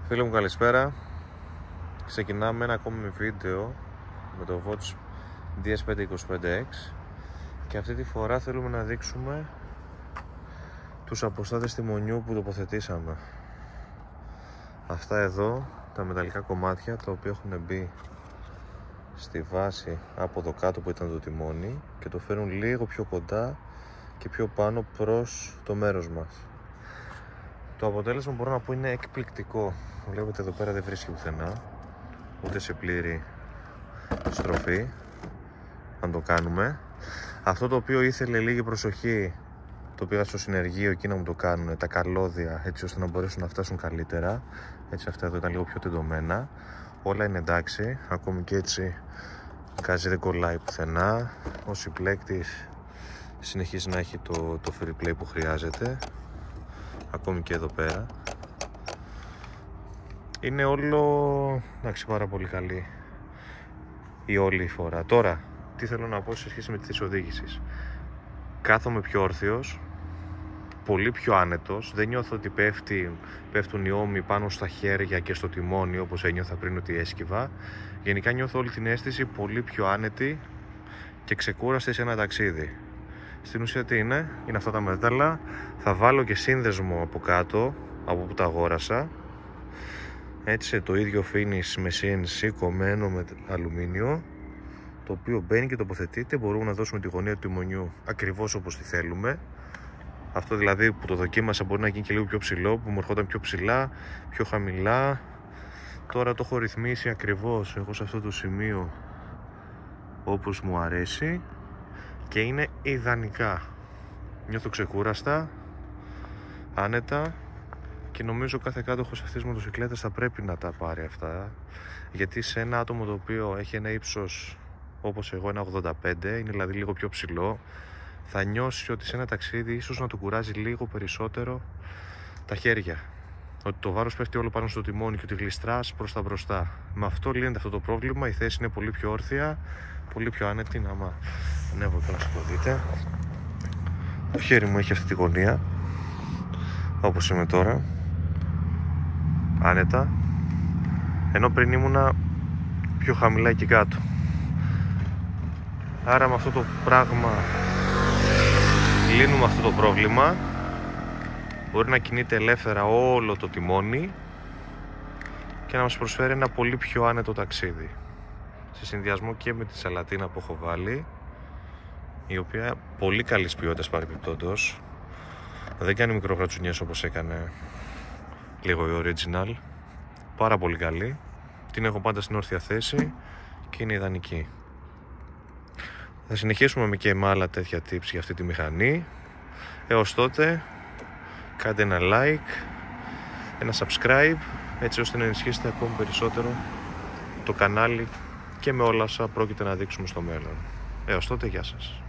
Φίλοι μου, καλησπέρα. Ξεκινάμε ένα ακόμη βίντεο με το Watch DS525X και αυτή τη φορά θέλουμε να δείξουμε τους αποστάτες τιμονιού που τοποθετήσαμε. Αυτά εδώ, τα μεταλλικά κομμάτια τα οποία έχουν μπει στη βάση από εδώ κάτω που ήταν το τιμόνι και το φέρουν λίγο πιο κοντά και πιο πάνω προς το μέρος μας. Το αποτέλεσμα μπορώ να πω είναι εκπληκτικό. Βλέπετε εδώ πέρα δεν βρίσκει πουθενά, ούτε σε πλήρη στροφή αν το κάνουμε. Αυτό το οποίο ήθελε λίγη προσοχή, το πήγα στο συνεργείο εκεί να μου το κάνουν, τα καλώδια, έτσι ώστε να μπορέσουν να φτάσουν καλύτερα. Έτσι αυτά εδώ ήταν λίγο πιο τεντωμένα. Όλα είναι εντάξει, ακόμη και έτσι γκάζι δεν κολλάει πουθενά. Ο συμπλέκτης συνεχίζει να έχει το free play που χρειάζεται, ακόμη και εδώ πέρα. Είναι όλο, εντάξει, πάρα πολύ καλή η όλη η φορά. Τώρα, τι θέλω να πω σε σχέση με τη θέση οδήγησης. Κάθομαι πιο όρθιος, πολύ πιο άνετος. Δεν νιώθω ότι πέφτουν οι ώμοι πάνω στα χέρια και στο τιμόνι όπως ένιωθα πριν ότι έσκυβα. Γενικά νιώθω όλη την αίσθηση πολύ πιο άνετη και ξεκούραστη σε ένα ταξίδι. Στην ουσία τι είναι αυτά τα μέταλλα. Θα βάλω και σύνδεσμο από κάτω, από που τα αγόρασα. Έτσι, το ίδιο finish με CNC κομμένο με αλουμίνιο, το οποίο μπαίνει και τοποθετείται. Μπορούμε να δώσουμε τη γωνία του τιμονιού ακριβώς όπως τη θέλουμε. Αυτό δηλαδή που το δοκίμασα μπορεί να γίνει και λίγο πιο ψηλό, που μου ερχόταν πιο ψηλά, πιο χαμηλά. Τώρα το έχω ρυθμίσει ακριβώς εγώ σε αυτό το σημείο όπως μου αρέσει και είναι ιδανικά. Νιώθω ξεκούραστα, άνετα και νομίζω κάθε κάτοχος αυτής της μοτοσυκλέτας θα πρέπει να τα πάρει αυτά, γιατί σε ένα άτομο το οποίο έχει ένα ύψος όπως εγώ, ένα 85, είναι δηλαδή λίγο πιο ψηλό, θα νιώσει ότι σε ένα ταξίδι ίσως να του κουράζει λίγο περισσότερο τα χέρια, ότι το βάρος πέφτει όλο πάνω στο τιμόνι και ότι γλιστράς προς τα μπροστά. Με αυτό λύνεται αυτό το πρόβλημα. Η θέση είναι πολύ πιο όρθια, πολύ πιο άνετη. Άμα ανέβω και να σας το δείτε, το χέρι μου έχει αυτή τη γωνία όπως είμαι τώρα, άνετα, ενώ πριν ήμουνα πιο χαμηλά εκεί κάτω. Άρα με αυτό το πράγμα λύνουμε αυτό το πρόβλημα. Μπορεί να κινείται ελεύθερα όλο το τιμόνι και να μας προσφέρει ένα πολύ πιο άνετο ταξίδι, σε συνδυασμό και με τη σαλατίνα που έχω βάλει, η οποία πολύ καλής ποιότητας παρεμπιπτόντως, δεν κάνει μικρογρατσουνιές όπως έκανε λίγο η original. Πάρα πολύ καλή, την έχω πάντα στην όρθια θέση και είναι ιδανική. Θα συνεχίσουμε και με άλλα τέτοια tips για αυτή τη μηχανή. Έως τότε κάντε ένα like, ένα subscribe, έτσι ώστε να ενισχύσετε ακόμη περισσότερο το κανάλι και με όλα όσα πρόκειται να δείξουμε στο μέλλον. Έως τότε, γεια σας.